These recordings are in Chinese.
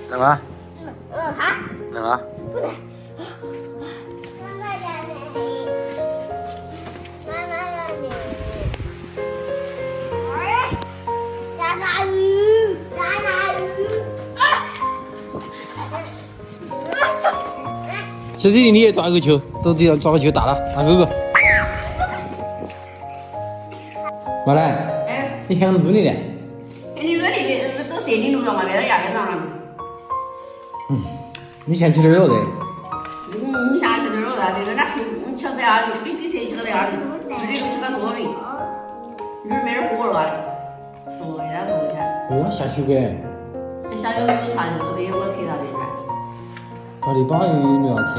能啊？啊？能啊？不能。小弟弟你也抓个球，到地上抓个球打了，拿哥哥。马来，哎，你看住你的。你这里都谁的路上嘛？别到牙边上了。你想吃点肉的？你想吃点肉的，这个那吃这样的，你给谁吃这样的？你吃个多的，你没人活了的，说一下说一下。哦，下水管。下有有船是不是有个铁啥的？他的帮有你要车，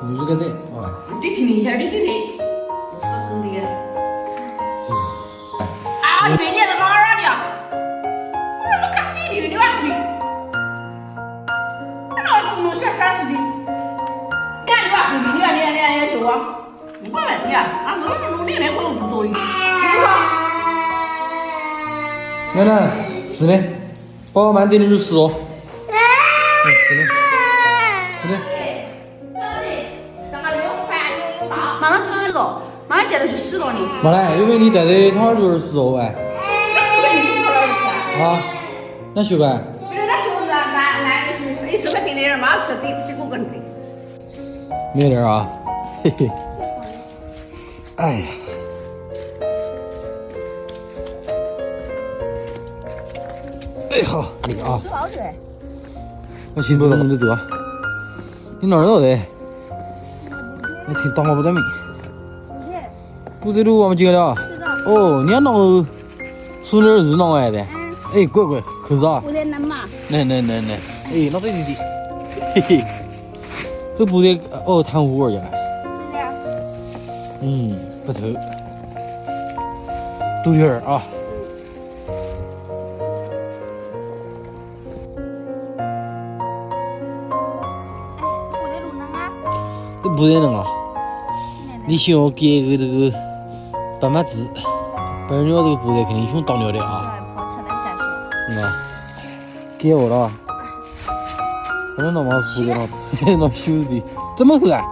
有这个的，哦。你听一下，你给谁？狗的。啊！你别念到哪儿啊你？我他妈看谁的？你娃的？我那公路选啥事的？你看你娃的，你看你也修啊？不管你啊，俺都是努力的，我不多的。你说？奶奶，是的，宝宝慢点就吃哦。是的，是的。马上去洗了，马上带他去洗了你。马来，因为你带的汤圆就是10哎。啊？那学吧？不是那学子俺一吃块甜点，马上吃得过个的。没有点啊？嘿嘿。哎呀。哎好，你啊。多少岁？我行走了，我们走啊。你哪儿到的？我听当我不得命。不对路我们进了。哦，你要弄吃点日弄来的。哎，乖乖，可是啊。不得能嘛？能。哎，那对的。嘿嘿。这不得哦，糖葫芦呀。不错。杜鹃儿啊。这不得能啊！你希望给个这个斑马字，不然鸟这个不得肯定凶当鸟的啊！给我了，不能那么不得了，那羞的，怎么喝啊？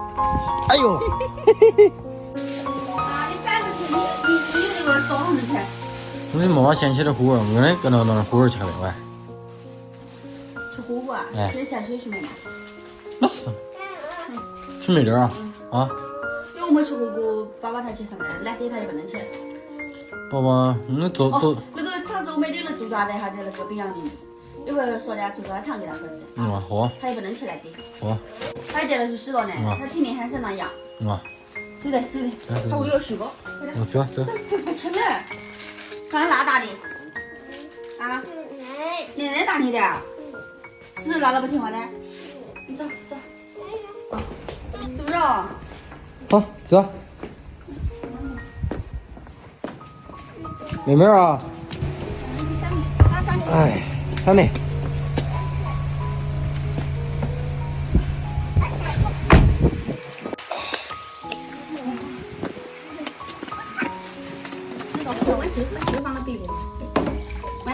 哎呦！你反正是你这个烧上去。我的妈妈嫌弃的火锅，我那搁那火锅吃的喂。吃火锅啊？可以下水去买嘛？那是。吃没点啊？啊？因为我们吃火锅，爸爸他去上班，懒爹他就不能去。爸爸，那走。那个上次我们领了猪爪的，还在那个北洋里面，有个说的猪爪汤给他喝吃。好。他也不能吃懒爹。好。他还带他去洗了呢，他天天喊成那样。走的。他屋里有水果。走。不吃了，放拉大的。啊？奶奶打你的？是不是拉了不听话的？你走。是不是？好，走。妹妹啊。哎，看你。这个放到背部。来。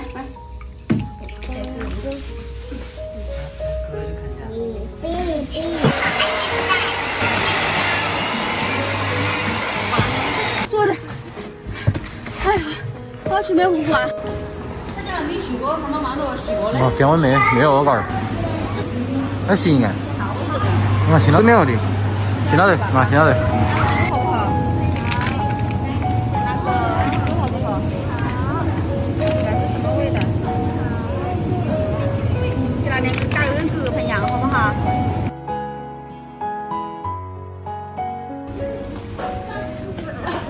坐的。哎呀，我要去买火锅啊！他家没水果，他们忙到水果嘞。给我没有我搞。那行啊。行了没有的，行了的。好不好？不好？看是什么味的？鸡腿味，就拿那个嘎跟狗盆样，好不好？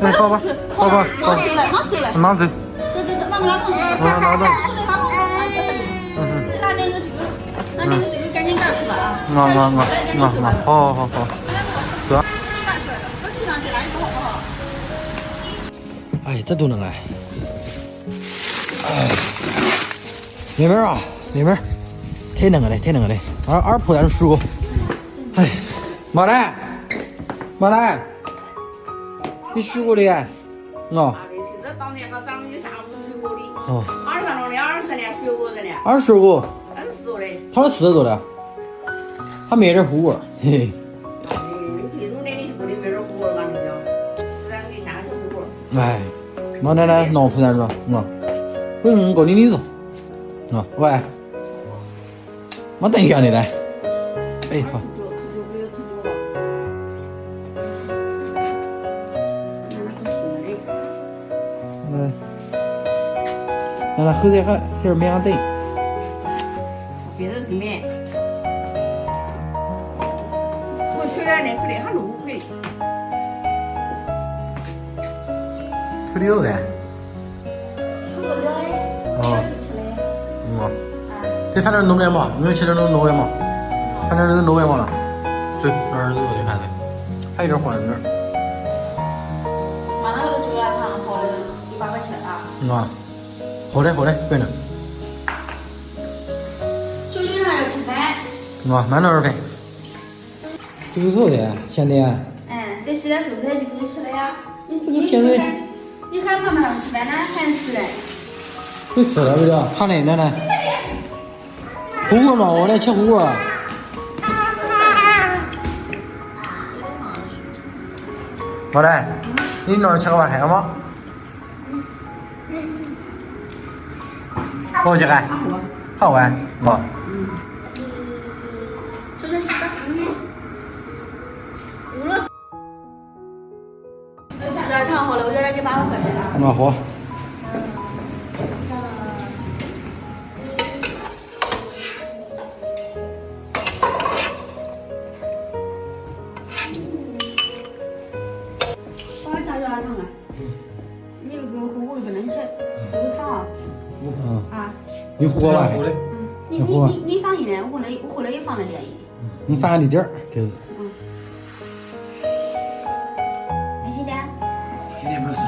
哎，爸爸。拿走。这，妈妈拿东西。拿走。就拿两个这个赶紧赶出来啊！好。走。都骑上去了，你说好不好？哎，这都能哎。妹妹啊，太能了嘞！二婆家的水果。哎，马来，你水果的啊？这当年还长的啥不水果的？哦。20年水果的呢？ 20个。是做的。他是柿子做的，他没点糊味儿，嘿嘿。你这种的你是不得没点糊味儿嘛？你叫，这两个得下点糊味儿。哎，老奶奶脑壳在这，过你领子，喂，我等一下你来，哎好。让他喝点喝，这点面等。别的是面，除水点那可得还卤可以。腿里肉的。这饭店弄面嘛，没有吃点弄面嘛，饭店都弄面嘛了。对，那儿都有的饭的，还有点黄面。完了那个猪鸭汤好的100块钱啊。好的，贵呢。酒店上要吃饭。满2份。这个做的，咸的。这现在是不是就可以吃了呀？你现在你喊妈妈他们吃饭呢，还能吃嘞？会吃了不就？胖的奶奶。火锅嘛，我来吃火锅。老戴，你那儿吃个饭还要吗？好吃还？好玩，随便吃吧。够了。猪鸭汤好了，我原来给8块钱啊。好。你那个火锅又不能吃，这个汤啊。有火锅吧？你放盐呢？我后来也放了点盐。你放一点儿，就是。那现在？现在没事。